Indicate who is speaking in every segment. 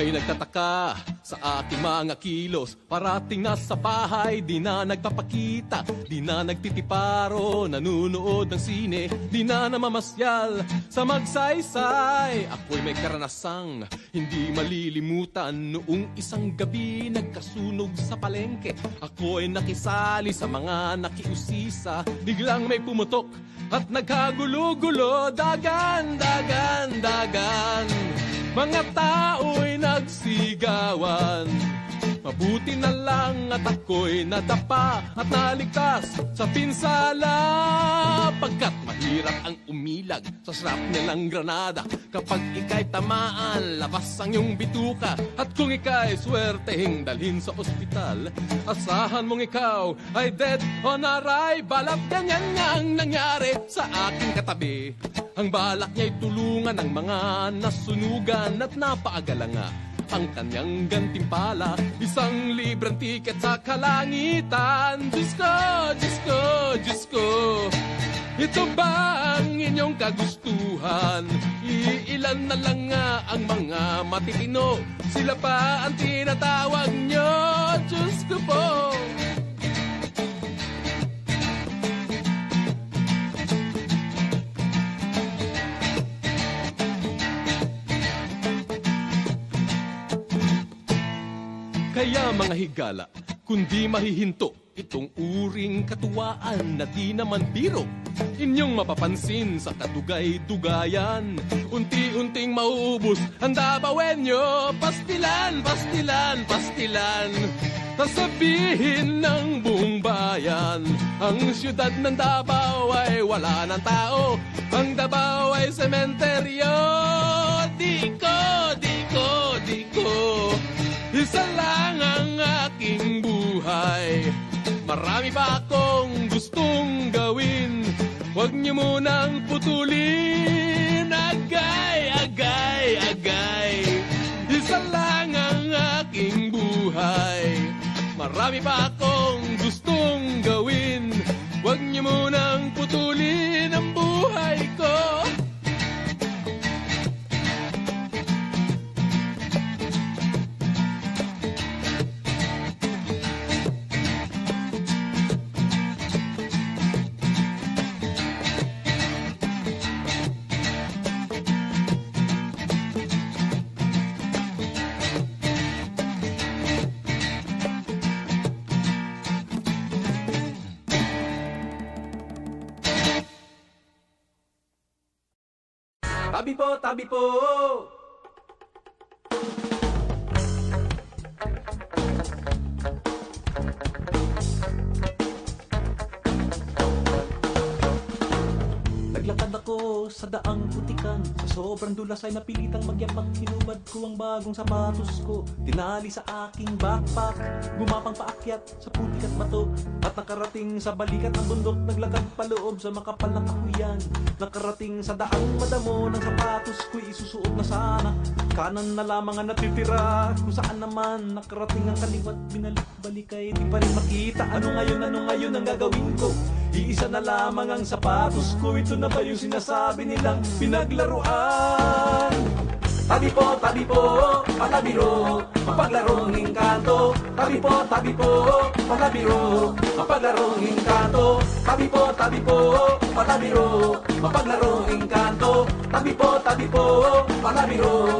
Speaker 1: May nagtataka sa aking mga kilos, parating nasa bahay, di na nagpapakita, di na nagtitiparo, nanunood ng sine, di na namamasyal sa magsaysay. Ako'y may karanasang hindi malilimutan. Noong isang gabi nagkasunog sa palengke, ako'y nakisali sa mga nakiusisa. Biglang may pumutok at nagkagulo-gulo, dagan, dagan, dagan. Mga tao'y nagsigawan. Mabuti na lang at ako'y nadapa at naligtas sa pinsala. Pagkat mahirap ang umilag sa shrapnel ng granada. Kapag ika'y tamaan, labas ang iyong bituka. At kung ika'y swertehing dalhin sa ospital, asahan mong ikaw ay dead on arrival. At ganyan nga ang nangyari sa aking katabi. Ang balak niya'y tulungan ng mga nasunugan at napaagala nga ang kanyang gantimpala, 1 libreng tiket sa kalangitan. Diyos ko, Diyos ko, Diyos ko, ito ba ang inyong kagustuhan? Iilan na lang nga ang mga matitino, sila pa ang tinatawag nyo. Diyos ko po. Kaya mga higala, kundi mahihinto itong uring katuwaan na di naman biro. Inyong mapapansin sa kadugay-dugayan, unti-unting mauubos ang Dabawenyo. Pastilan, pastilan, pastilan, sasabihin ng buong bayan, ang siyudad ng Davao ay wala ng tao, ang Davao ay sementeryo. Di ko, di ko, di ko, isa lang ang aking buhay. Marami pa akong gustong gawin, huwag niyo munang putulin. Agay, agay, agay, isa lang ang aking buhay. Marami pa akong gustong gawin, huwag niyo munang putulin ang buhay ko.
Speaker 2: Tabi po, tabi po! Naglakad ako sa daang putikan, sa sobrang dulas ay napilitang magyapak. Hinubad ko ang bagong sapatos ko, tinali sa aking backpack, gumapang paakyat sa putik at bato, at nakarating sa balikat ng bundok. Naglakad paloob sa makapal na kahuyan, nakarating sa daang madamo ng sapatos ko'y isusuot na sana. Kanan na lamang ang natitira, kung saan naman nakarating ang kaliwat. Binalik-balik ay di pa rin makita. Ano ngayon ang gagawin ko? Iisa na lamang ang sapatos ko. Ito na ba yung sinasabi nilang pinaglaruan? Tabi po, palabiro, mapaglarong engkanto. Tabi po, palabiro, mapaglarong engkanto. Tabi po, palabiro, mapaglarong engkanto. Tabi po, palabiro.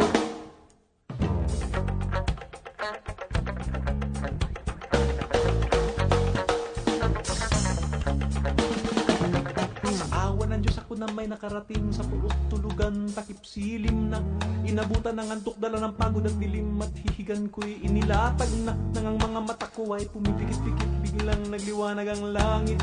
Speaker 2: Na may nakarating sa pulot tulugan, takip silim na inabutan ng antok, dala ng pagod at dilim, at hihigan ko'y inilatag na nang ang mga mata ko ay pumipikit-pikit. Biglang nagliwanag ang langit,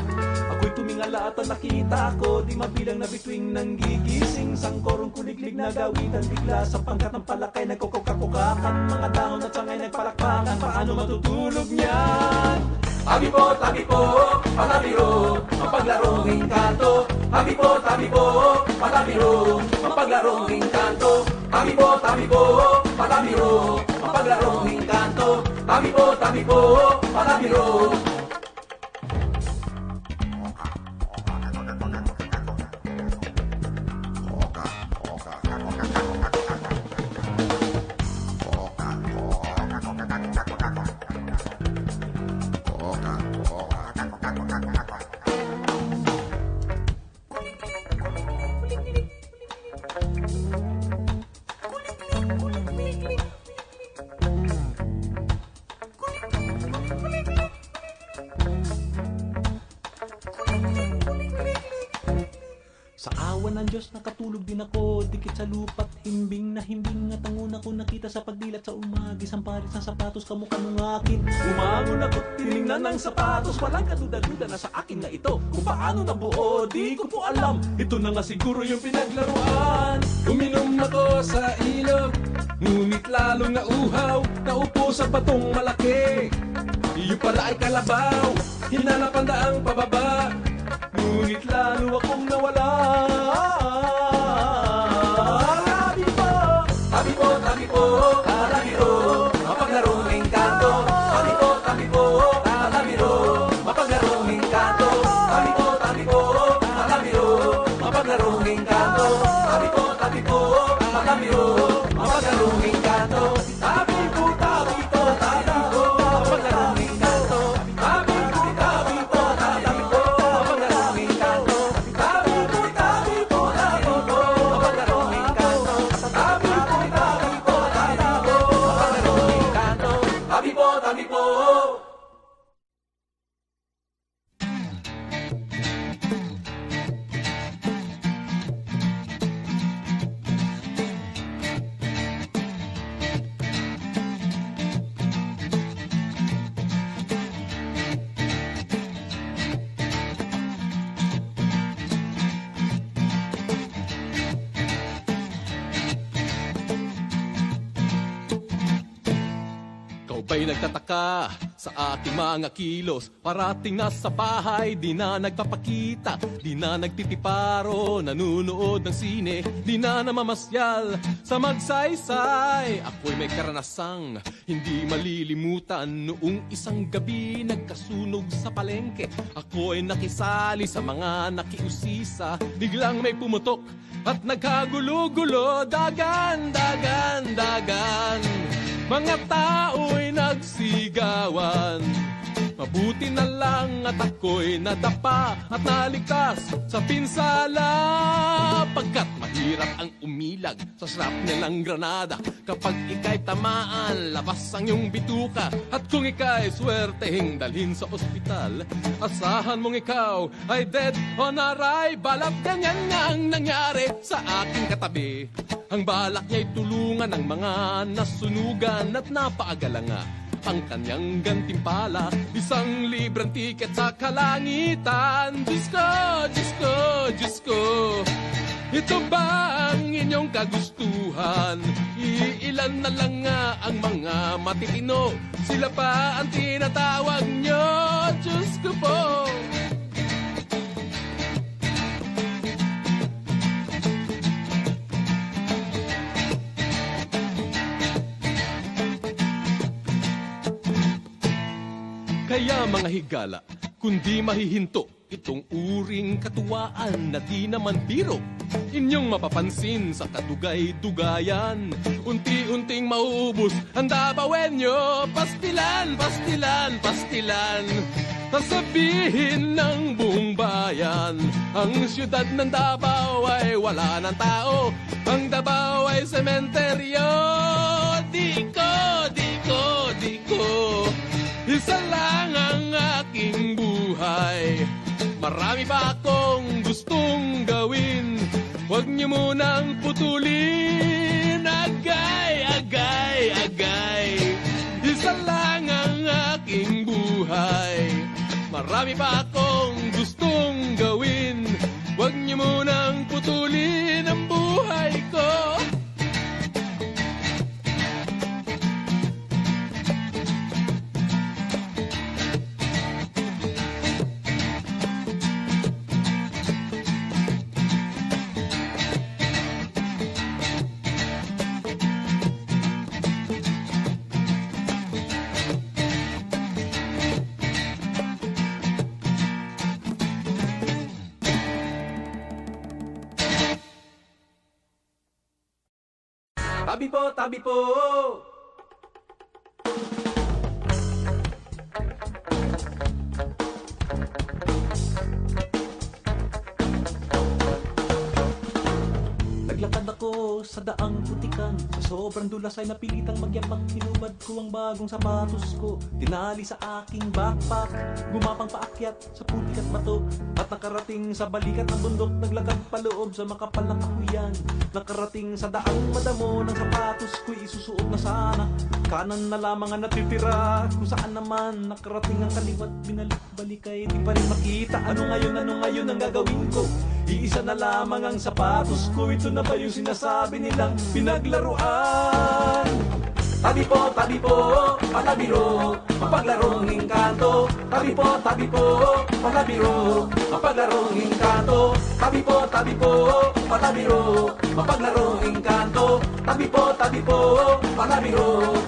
Speaker 2: ako'y tumingala at nakita ko di mabilang na bituing nang gigising. Sangkorong kuliglig na gawitan, bigla sa pangkat ng palakay nagkukukakukakan, mga dahon at sangay nagpalakpakan. Paano matutulog niyan? Tabi po, palabiro, mapaglarong engkanto. Tabi po, palabiro, mapaglarong engkanto. Tabi po, palabiro, mapaglarong engkanto. Tabi po, palabiro. awa ng Diyos nakatulog din ako, dikit sa lupa't himbing na himbing. At ang una ko nakita sa pagdilat sa umagi, isang pares ng sapatos kamukha ng akin. Umangon ako't tinignan ng sapatos, walang kaduda-duda na sa akin na ito. Kung paano nabuo, di ko po alam, ito na nga siguro yung pinaglaruan.
Speaker 1: Uminom ako sa ilog, ngunit lalong nauhaw. Naupo sa batong malaki, iyo pala ay kalabaw. Hinanap ang daang pababa,
Speaker 2: Ngunit lalo akong nawala. Tabi po,
Speaker 1: tabi po, tabi po, talabiro, mapaglarong engkanto. Tabi po, tabi po, talabiro, mapaglarong engkanto. Tabi po, tabi po, talabiro, mapaglarong engkanto. Tabi po, talabiro, mapaglarong engkanto. Tabi po, tabi po, talabiro, mapaglarong engkanto. Tabi po, tabi po, talabiro, mapaglarong engkanto. Tabi po, tabi po, talabiro, mapaglarong engkanto. Tabi po, tabi po, talabiro, mapaglarong engkanto. Tabi po, tabi po. Ba'y nagtataka sa aking mga kilos? Parating na sa bahay, di na nagpapakita, di na nagtitiparo, nanunood ng sine, di na namamasyal sa magsaysay. Ako'y may karanasang hindi malilimutan. Noong isang gabi nagkasunog sa palengke, ako'y nakisali sa mga nakiusisa. Biglang may pumutok at nagkagulo-gulo, dagan, dagan, dagan. Mga tao'y nagsigawan. Mabuti na lang at ako'y nadapa at naligtas sa pinsala. Pagkat mahirap ang umilag sa shrapnel ng granada. Kapag ika'y tamaan, labas ang iyong bituka. At kung ika'y swertehing dalhin sa ospital, asahan mong ikaw ay dead on arrival. At ganyan nga ang nangyari sa aking katabi. Ang balak niya'y tulungan ng mga nasunugan at napaagala nga ang kanyang gantimpala, 1 libreng tiket sa kalangitan. Diyos ko, Diyos ko, Diyos ko, ito ba ang inyong kagustuhan? Iilan na lang nga ang mga matitino, sila pa ang tinatawag nyo. Diyos ko po. Kaya mga higala, kundi mahihinto itong uring katuwaan na di naman biro. Inyong mapapansin sa kadugay-dugayan, unti-unting mauubos ang Dabawenyo. Pastilan, pastilan, pastilan, sasabihin ng buong bayan, ang siyudad ng Davao ay wala ng tao, ang Davao ay sementeryo. Di ko, di ko, di ko, isa lang ang aking buhay. Marami pa akong gustong gawin, huwag niyo munang putulin. Agay, agay, agay, isa lang ang aking buhay. Marami pa akong gustong gawin, huwag niyo munang putulin ang buhay ko. Tabi po, tabi po.
Speaker 2: Naglakad ako sa daang putikan, sa sobrang dulas ay napilitang magyapak. Hinubad ko ang bagong sapatos ko, tinali sa aking backpack. Gumapang paakyat sa putik at bato, at nakarating sa balikat ng bundok. Naglakad paloob sa makapal na kahuyan, nakarating sa daang madamo ng sapatos ko'y isusuot na sana. Kanan na lamang ang natitira, kung saan naman nakarating ang kaliwat. Binalik-balik ay di pa rin makita. Ano ngayon ang gagawin ko? Iisa na lamang ang sapatos ko. Ito na ba yung sinasabi nilang pinaglaruan? Tabi po, palabiro, mapaglarong engkanto. Tabi po, palabiro, mapaglarong engkanto. Tabi po, palabiro, mapaglarong engkanto. Tabi po, palabiro.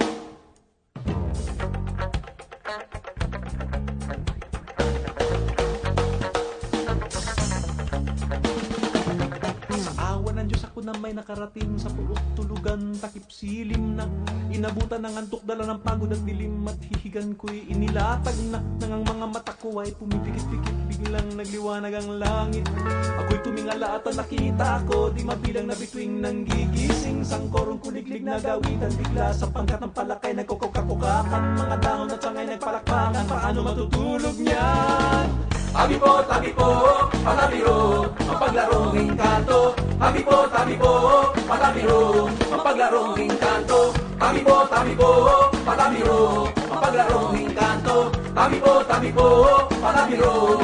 Speaker 2: Na may nakarating sa pulot tulugan, takip silim na inabutan ng antok, dala ng pagod at dilim. At hihigan ko'y inilatag na nang mga mata ko ay pumipikit-pikit. Biglang nagliwanag ang langit, ako'y tumingala at nakita ko di mabilang na bituing nang gigising. Sangkorong kuliglig na gawitan, bigla sa pangkat ng palakay nagkukukakukakan. Mga dahon at sangay nagpalakpakan, paano matutulog niyan? Tabi po, palabiro, mapaglarong engkanto. Tabi po, palabiro, mapaglarong engkanto. Tabi po, palabiro, mapaglarong engkanto. Tabi po, palabiro.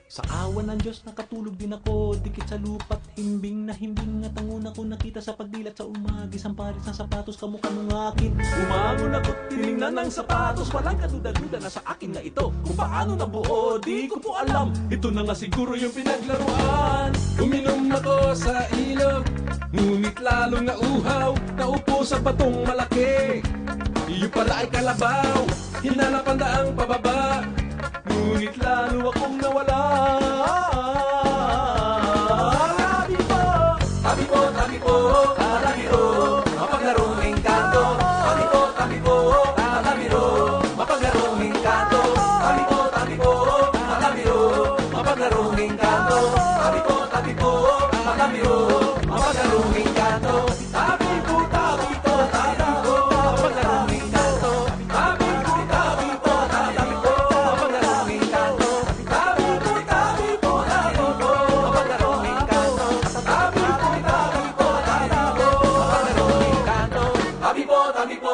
Speaker 2: Sa awa ng Diyos nakatulog din ako, dikit sa lupa't himbing na himbing. At ang una ko nakita sa pagdilat sa umagis, ang pares ng sapatos kamukha ng akin. Umangon ako't tinignan ng sapatos, walang kaduda-duda na sa akin nga ito. Kung paano nabuo, di ko po alam. Ito na nga siguro yung pinaglaruan.
Speaker 1: Uminom ako sa ilog, ngunit lalong nauhaw. Naupo sa batong malaki, iyo pala ay kalabaw. Hinanap ang daang pababa, ngunit lalo akong nawala. Tabi po, palabiro, mapaglarong engkanto. Tabi po, palabiro, mapaglarong engkanto. Tabi po, palabiro, mapaglarong engkanto. Tabi po, palabiro, mapaglarong engkanto. Tabi po, mapaglarong engkanto. Tabi po, mapaglarong engkanto. Tabi po, mapaglarong engkanto. Tabi po.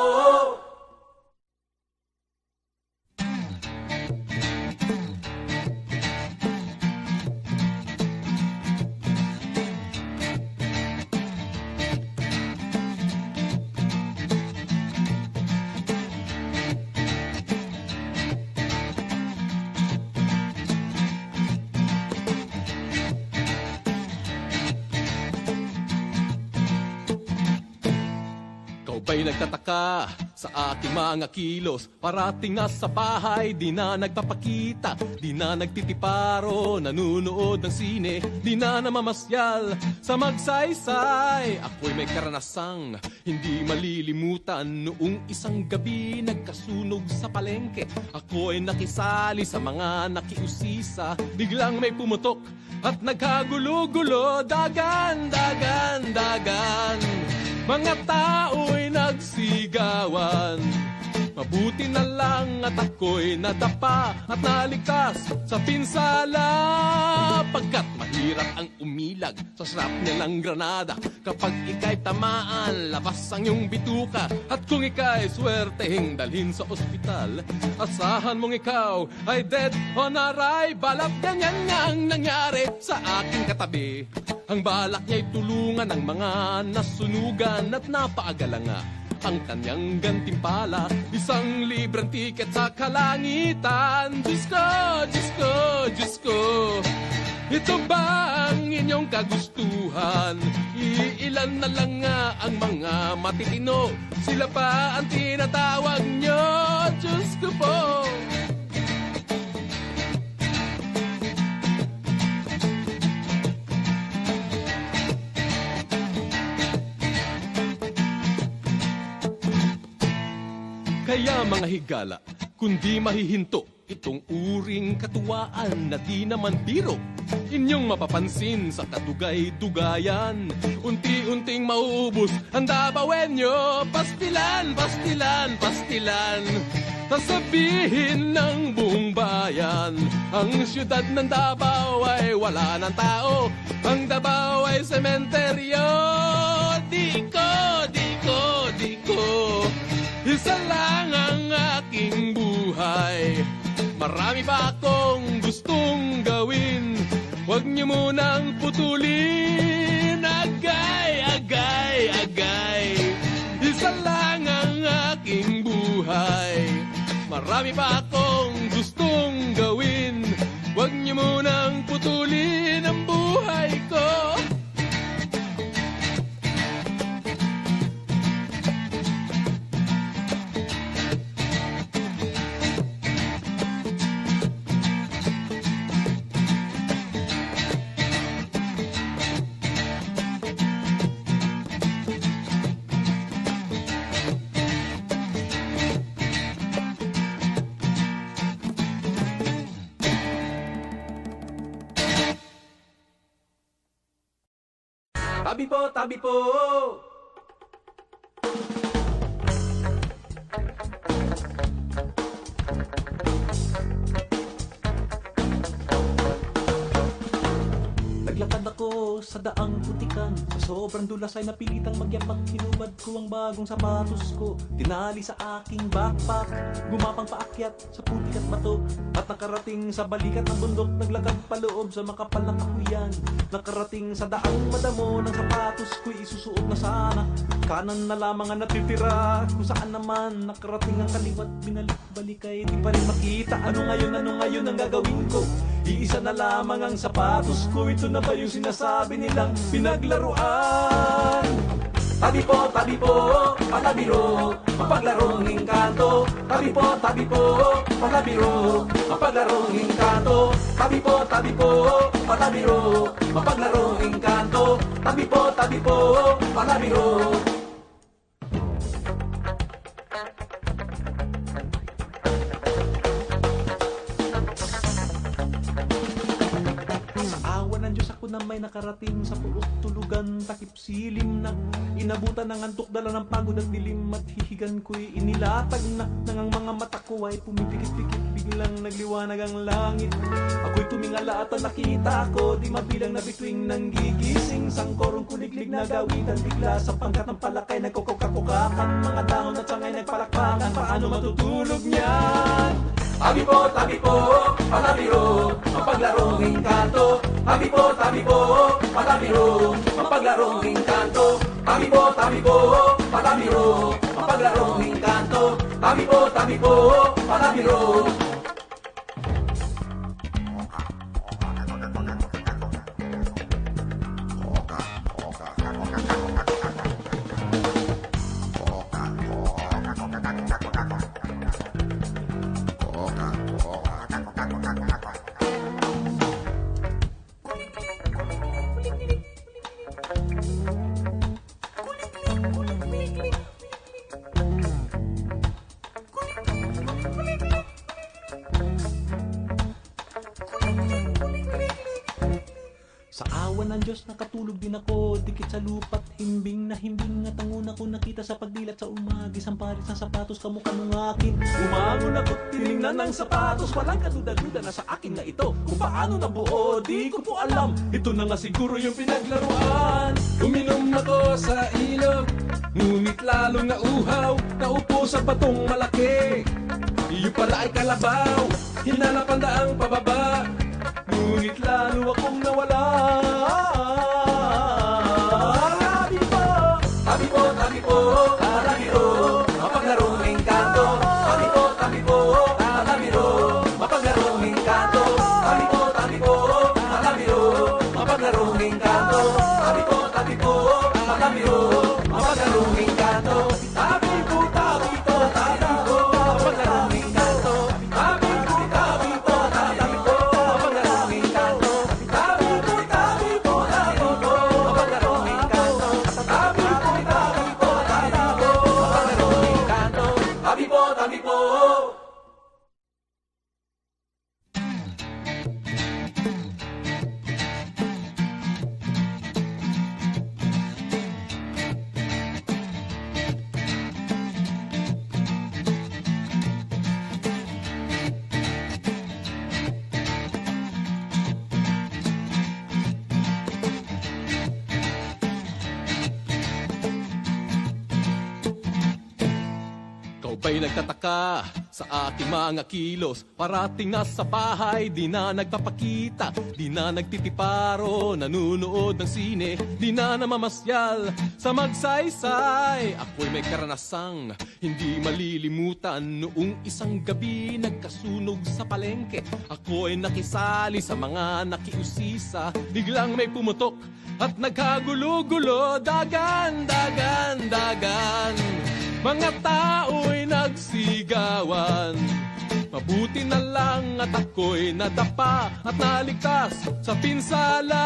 Speaker 1: Ba'y nagtataka sa aking mga kilos? Parating na sa bahay, di na nagpapakita, di na nagtitiparo, nanunood ng sine, di na namamasyal sa magsaysay. Ako'y may karanasang hindi malilimutan. Noong isang gabi nagkasunog sa palengke, ako'y nakisali sa mga nakiusisa. Biglang may pumutok at nagkagulo-gulo, dagan. Mga tao'y nagsigawan. Mabuti na lang at ako'y nadapa at naligtas sa pinsala. Pagkat mahirap ang umilag sa shrapnel ng granada. Kapag ika'y tamaan, labas ang iyong bituka. At kung ika'y swertehing dalhin sa ospital, asahan mong ikaw ay dead on arrival. At ganyan nga ang nangyari sa aking katabi. Ang balak niya'y tulungan ng mga nasunugan at napaagala nga ang kanyang gantimpala, 1 libreng tiket sa kalangitan. Diyos ko, Ito ba ang inyong kagustuhan? Iilan na lang nga ang mga matitino. Sila pa ang tinatawag nyo, Diyos ko po. Kaya mga higala, kundi mahihinto itong uring katuwaan na di naman biro. Inyong mapapansin sa kadugay-dugayan, unti-unting mauubos ang Dabawenyo. Pastilan, pastilan, pastilan, sasabihin ng buong bayan, ang siyudad ng Davao ay wala ng tao, ang Davao ay sementeryo. Di ko, di ko, di ko, isa lang ang aking buhay. Marami pa akong gustong gawin, huwag niyo munang putulin. Agay, agay, agay, isa lang ang aking buhay. Marami pa akong gustong gawin, huwag niyo munang putulin ang buhay ko.
Speaker 2: Tabi po, tabi po! Naglakad ako sa daang putikan, sa sobrang dulas ay napilitang magyapak. Hinubad ko ang bagong sapatos ko, tinali sa aking backpack. Gumapang paakyat sa putik at bato, at nakarating sa balikat ng bundok. Naglakad paloob sa makapal na kahuyan, nakarating sa daang madamo ng sapatos ko'y isusuot na sana. Kanan na lamang ang natitira, kung saan naman nakarating ang kaliwat. Binalik-balik ay di pa rin makita. Ano ngayon ang gagawin ko? Iisa na lamang ang sapatos ko. Ito na ba yung sinasabi nilang pinaglaruan? Tabi po, palabiro, mapaglarong engkanto. Tabi po, palabiro, mapaglarong engkanto. Tabi po, palabiro, mapaglarong engkanto. Tabi po, palabiro. Na may nakarating sa purok tulugan, takip silim na inabutan ng antok, dala ng pagod at dilim, at hihigan ko'y inilatag na nang ang mga mata ko ay pumipikit-pikit. Biglang nagliwanag ang langit, ako'y tumingala at nakita ko di mabilang na bituing nang gigising. Sangkorong kuliglig na gawitan, bigla sa pangkat ng palakay nagkukukakukakan, mga dahon at sangay nagpalakpakan. Paano matutulog niyan? Tabi po, palabiro, mapaglarong engkanto. Tabi po, palabiro, mapaglarong engkanto. Tabi po, palabiro, mapaglarong engkanto. Tabi po, palabiro. Sa awa ng Diyos nakatulog din ako, dikit sa lupa't himbing na himbing. At ang una ko nakita sa pagdilat sa umagis, ang pares ng sapatos kamukha ng akin. Umangon ako't tinignan ng sapatos, walang kaduda-duda na sa akin na ito. Kung paano nabuo, di ko po alam, ito na nga siguro yung pinaglaruan.
Speaker 1: Uminom ako sa ilog, ngunit lalong nauhaw. Naupo sa batong malaki, iyo pala ay kalabaw. Hinanap ang daang pababa, ngunit lalo akong nawala. Tabi po, palabiro, mapaglarong engkanto. Tabi po, palabiro, mapaglarong engkanto. Tabi po, palabiro,
Speaker 2: tabi po.
Speaker 1: Ba'y nagtataka sa aking mga kilos? Parating na sa bahay, di na nagpapakita, di na nagtitiparo, nanunood ng sine, di na namamasyal sa magsaysay. Ako'y may karanasang hindi malilimutan. Noong isang gabi nagkasunog sa palengke, ako'y nakisali sa mga nakiusisa. Biglang may pumutok at nagkagulo-gulo, dagan, dagan, dagan. Mga tao'y nagsigawan. Mabuti na lang at ako'y nadapa at naligtas sa pinsala.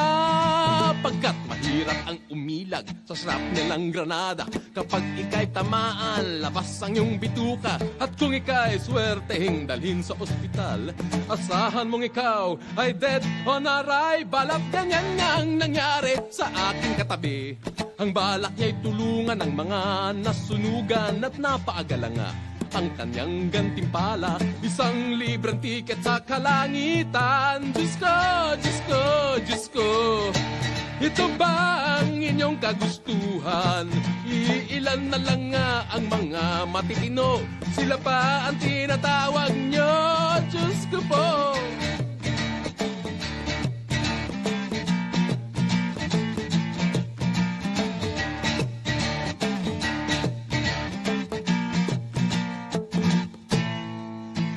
Speaker 1: Pagkat mahirap ang umilag sa shrapnel ng granada. Kapag ika'y tamaan, labas ang iyong bituka. At kung ika'y swertehing dalhin sa ospital, asahan mong ikaw ay dead on arrival. At ganyan nga ang nangyari sa aking katabi. Ang balak niya'y tulungan ng mga nasunugan at napaagala nga ang kanyang gantimpala, isang libreng tiket sa kalangitan. Diyos ko, Diyos ko, Diyos ko, ito ba ang inyong kagustuhan? Iilan na lang nga ang mga matitino, sila pa ang tinatawag nyo. Diyos ko po.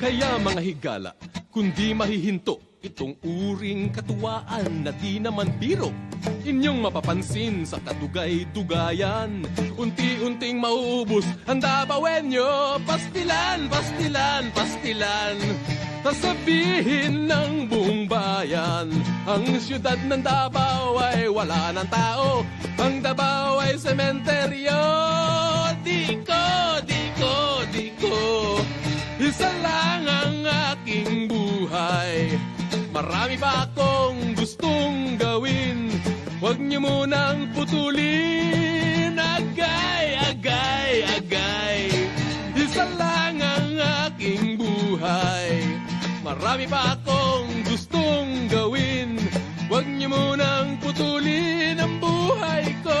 Speaker 1: Kaya mga higala, kundi mahihinto itong uring katuwaan na di naman biro. Inyong mapapansin sa kadugay-dugayan, unti-unting mauubos ang dabawenyo. Pastilan, pastilan, pastilan, sasabihin ng buong bayan, ang siyudad ng Davao ay wala ng tao, ang Davao ay sementeryo. Di ko, di ko, di ko, isa lang ang aking buhay. Marami pa akong gustong gawin, huwag niyo munang putulin. Agay, agay, agay, isa lang ang aking buhay. Marami pa akong gustong gawin, huwag niyo munang putulin ang buhay ko.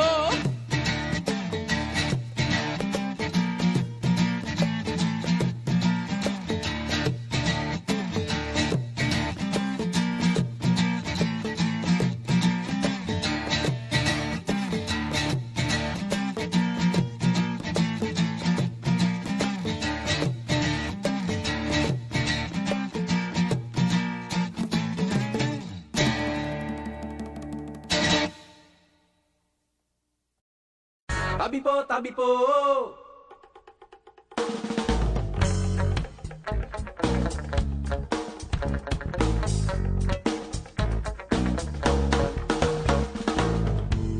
Speaker 2: Tabi po, tabi po.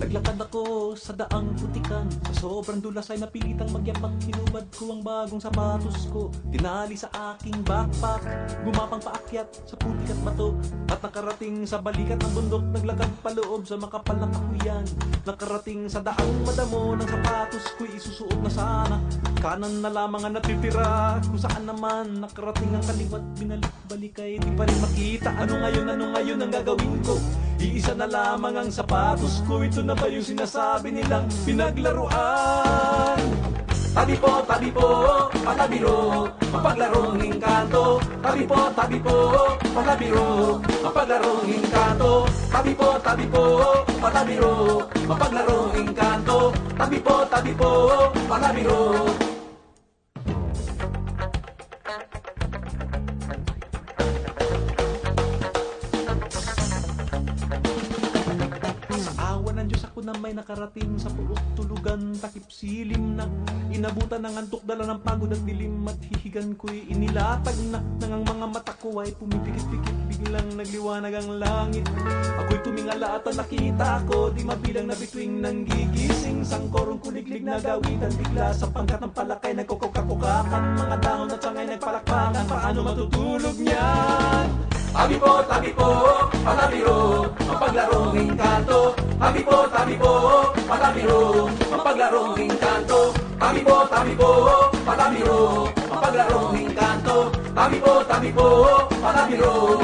Speaker 2: Naglakad ako sa daang putikan, sa sobrang dulas ay napilitang magyapak. Hinubad ko ang bagong sapatos ko, tinali sa aking backpack. Gumapang paakyat sa putik at bato, at nakarating sa balikat ng bundok. Naglakad paloob sa makapal na kahuyan, nakarating sa daang madamo ng sapatos ko'y isusuot na sana. Kanan na lamang ang natitira, kung saan naman nakarating ang kaliwat. Binalik-balik ay di pa rin makita. Ano ngayon ang gagawin ko? Iisa na lamang ang sapatos ko. Ito na ba yung sinasabi nilang pinaglaruan? Tabi po, palabiro, mapaglarong engkanto. Tabi po, palabiro, mapaglarong engkanto. Tabi po, palabiro, mapaglarong engkanto. Tabi po, palabiro. Sa awa ng Diyos ako na may nakarating sa puot tulugan, takip silim na inabutan ng antok, dala ng pagod at dilim, at hihigan ko'y inilatag na nang ang mga mata ko ay pumipikit-pikit, biglang nagliwanag ang langit. Ako'y tumingala at nakita ko, di mabilang na bituing nang gigising, sangkorong kuliglig na gawitan, bigla sa pangkat ng palakay nagkukukakukakan, mga dahon at sangay nagpalakpakan, paano matutulog niyan? Tabi po, palabiro, mapaglarong engkanto. Tabi po, palabiro, mapaglarong engkanto. Tabi po, palabiro, mapaglarong engkanto. Tabi po, palabiro.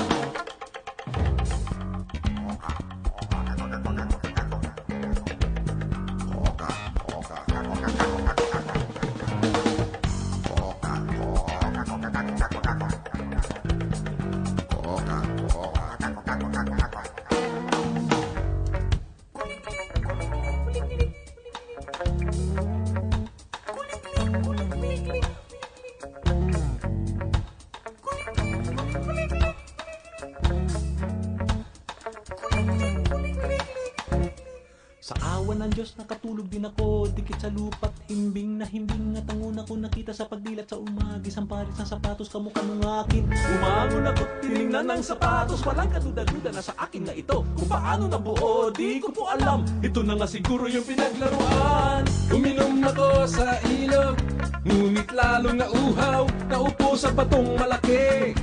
Speaker 2: Sa awa ng Diyos nakatulog din ako, dikit sa lupa't himbing na himbing, at ang una ko nakita sa pagdilat sa umagi, isang pares ng sapatos kamukha nung akin. Umangon ako't tinignan ng sapatos, walang kaduda-duda na sa akin na ito. Kung paano nabuo, di ko po alam, ito na nga siguro yung pinaglaruan.
Speaker 1: Uminom ako sa ilog, ngunit lalong nauhaw, naupo sa batong malaki.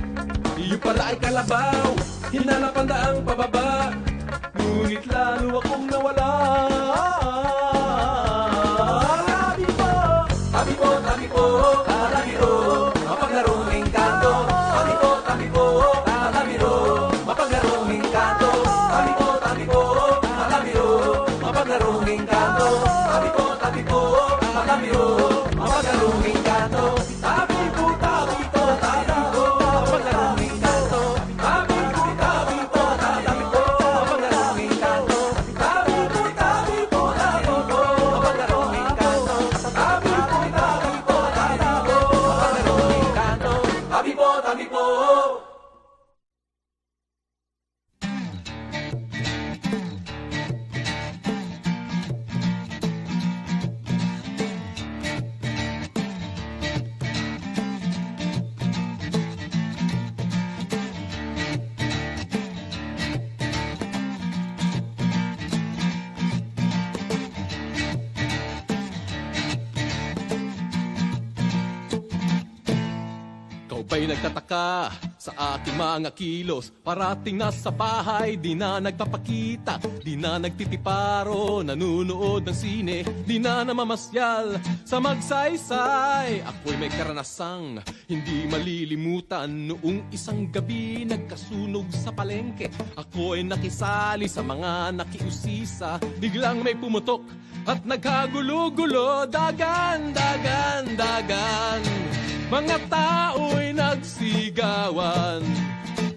Speaker 1: Iyo pala ay kalabaw, hinanap ang daang pababa, ngunit lalo akong nawala. Tabi po, palabiro, mapaglarong engkanto. Tabi po, palabiro, mapaglarong engkanto. Tabi po, palabiro, mapaglarong engkanto. Tabi po, palabiro, mapaglarong engkanto. Tabi po, mapaglarong engkanto. Tabi po, mapaglarong engkanto. Tabi po, mapaglarong engkanto. Tabi po. Ba'y nagtataka sa aking mga kilos? Parating nasa bahay, di na nagpapakita, di na nagtitiparo, nanunood ng sine, di na namamasyal sa magsaysay. Ako'y may karanasang hindi malilimutan. Noong isang gabi nagkasunog sa palengke, ako'y nakisali sa mga nakiusisa. Biglang may pumutok at nagkagulo-gulo, dagan, dagan, dagan. Mga tao'y nagsigawan,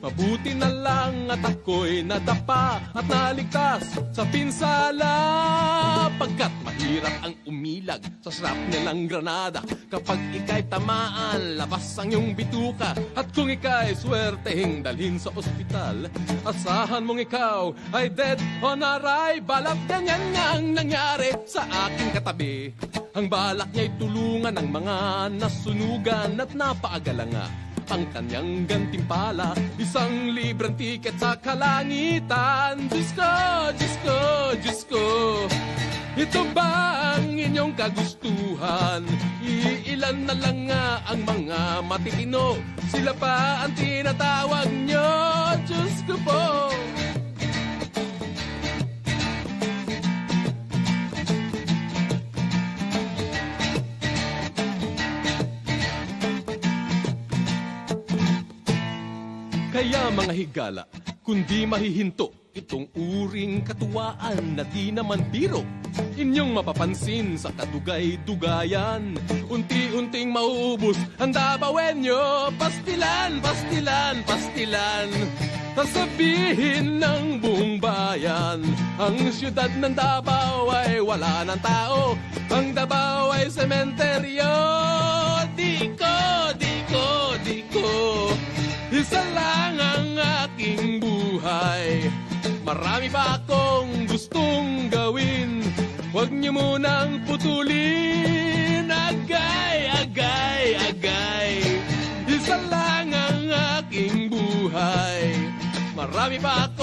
Speaker 1: mabuti na lang at ako'y nadapa at naligtas sa pinsala. Pagkat mahirap ang umilag sa shrapnel ng granada, kapag ika'y tamaan, labas ang iyong bituka. At kung ika'y swertehing dalhin sa ospital, asahan mong ikaw ay dead on arrival. At ganyan nga ang nangyari sa aking katabi. Ang balak niya'y tulungan ng mga nasunugan, at napaagala nga ang kanyang gantimpala, 1 libreng tiket sa kalangitan. Diyos ko, Diyos ko, Diyos ko, ito ba ang inyong kagustuhan? Iilan na lang nga ang mga matitino, sila pa ang tinatawag nyo. Diyos ko po. Kaya mga higala, kundi mahihinto itong uring katuwaan na di naman biro. Inyong mapapansin sa kadugay-dugayan, unti-unting mauubos ang Dabawenyo. Pastilan, pastilan, pastilan, sasabihin ng buong bayan, ang siyudad ng Davao ay wala ng tao, ang Davao ay sementeryo. Di ko, di ko, di ko, isa lang ang aking buhay. Marami pa akong gustong gawin, Huwag niyo munang putulin. Agay, agay, agay. Isa lang ang aking buhay. Marami pa